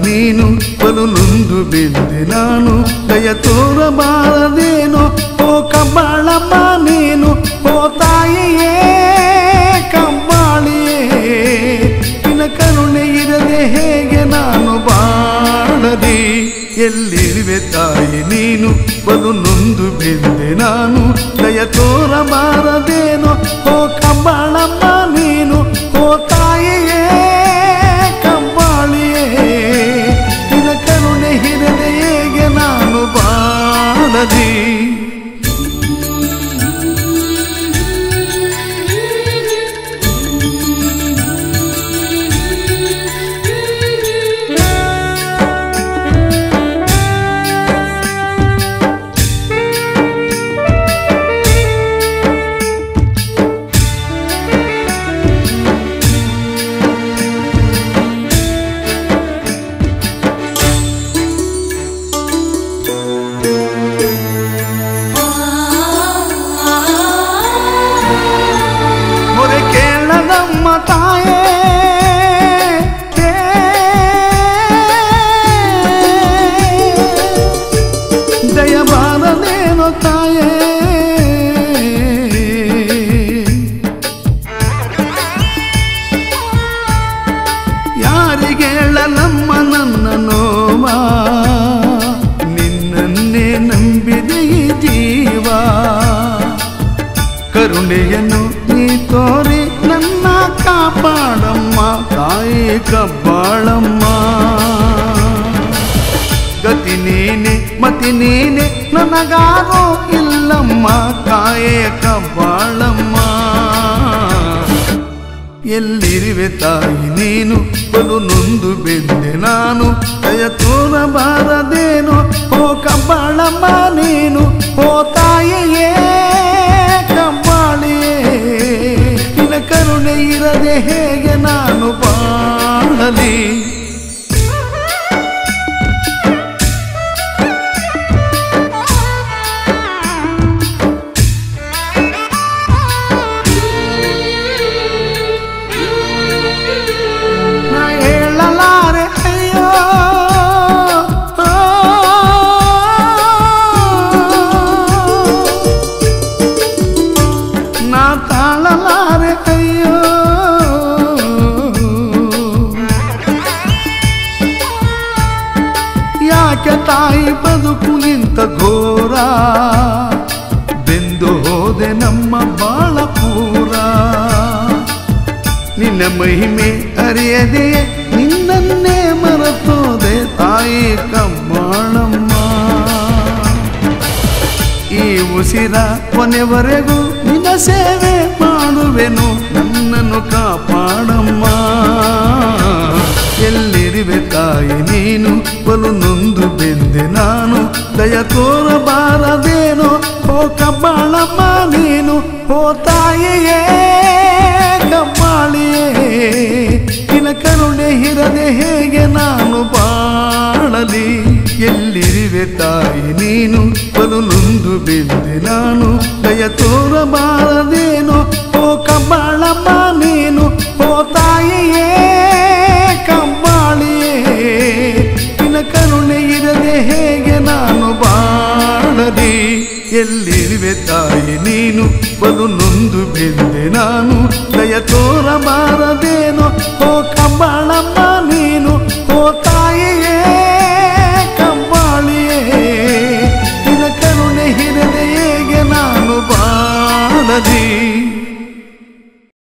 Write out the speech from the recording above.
ನೀನು ಬಲು ನೊಂದು ಬೆಂದೆ ನಾನು ದಯ ತೋರಬಾರದೇನೋ ಓ ಕಬ್ಬಾಳಮ್ಮ ನೀನು ಓ ತಾಯಿಯೇ ಕಬ್ಬಾಳಿಯೇ ನಿನ್ನ ಕರುಣೆ ಇರದೆ ಹೇಗೆ ನಾನು ಬಾಳಲಿ ಎಲ್ಲಿರುವೆ ತಾಯಿ ನೀನು ಬಲು ನೊಂದು ಬೆಂದೆ ನಾನು ದಯ ತೋರಬಾರದೇನೋ ಓ ಕಬ್ಬಾಳಮ್ಮ ನೀನು ಓ ತಾಯಿಯೇ ಕಬ್ಬಾಳಿಯೇ ನಿನ್ನ ಕರುಣೆ ಇರದೆ ಹೇಗೆ ನಾನು ಬಾಳಲಿ ಯಾರಿಗೇಳಲಮ್ಮ ನನ್ನ ನೋವ ನಿನ್ನನ್ನೇ ನಂಬಿದೆ ಈ ಜೀವ ಕರುಣೆಯನ್ನು ನೀ ತೋರಿ ನನ್ನ ಕಾಪಾಡಮ್ಮ ತಾಯಿ ಕಬ್ಬಾಳಮ್ಮ ಗತಿ ನೀನೆ ಮತಿ ನೀನೆ ನನಗಾರೋ ಇಲ್ಲಮ್ಮ ತಾಯೇ ಕಬ್ಬಾಳಮ್ಮ ಎಲ್ಲಿರುವೆ ತಾಯಿ ನೀನು ಬಲು ನೊಂದು ಬೆಂದೆ ನಾನು ದಯ ತೋರಬಾರದೇನೋ ಓ ಕಬ್ಬಾಳಮ್ಮ ನೀನು ಓ ತಾಯಿಯೇ ಕಬ್ಬಾಳಿಯೇ ನಿನ್ನ ಕರುಣೆ ಇರದೆ ಹೇಗೆ ನಾನು ಬಾಳಲಿ ಯಾಕೆ ತಾಯಿ ಬದುಕು ಇಂತ ಘೋರ ಬೆಂದು ಹೋದೆ ನಮ್ಮ ಬಾಳ ಪೂರ ನಿನ್ನ ಮಹಿಮೆ ಅರಿಯದೆ ನಿನ್ನನ್ನೇ ಮರೆತೋದೆ ತಾಯಿ ಕಬ್ಬಾಳಮ್ಮ ಈ ಉಸಿರ ಕೊನೆವರೆಗೂ ನಿನ್ನ ಸೇವೆ ಮಾಡುವೆನು ನನ್ನನ್ನು ಕಾಪಾಡಮ್ಮ ಎಲ್ಲಿರುವೆ ತಾಯಿ ನೀನು ಬಲು ನೊಂದು ಬೆಂದೆ ನಾನು ದಯ ತೋರಬಾರದೇನೋ ಓ ಕಬ್ಬಾಳಮ್ಮ ನೀನು ಓ ತಾಯಿಯೇ ಕಬ್ಬಾಳಿಯೇ ನಿನ್ನ ಕರುಣೆ ಇರದೆ ಹೇಗೆ ನಾನು ಬಾಳಲಿ ಎಲ್ಲಿರುವೆ ತಾಯಿ ನೀನು ಬಲು ನೊಂದು ಬೆಂದೆ ನಾನು ದಯ ತೋರಬಾರದೇನೋ ಓ ಕಬ್ಬಾಳಮ್ಮ ನೀನು ಓ ತಾಯಿಯೇ ಕಬ್ಬಾಳಿಯೇ ನಿನ್ನ ಕರುಣೆ ಇರದೆ ಹೇಗೆ ನಾನು ಬಾಳಲಿ ಎಲ್ಲಿರುವೆ ತಾಯಿ ನೀನು ಬಲು ನೊಂದು ಬೆಂದೆ ನಾನು ದಯ ತೋರಬಾರದೇನೋ ಓ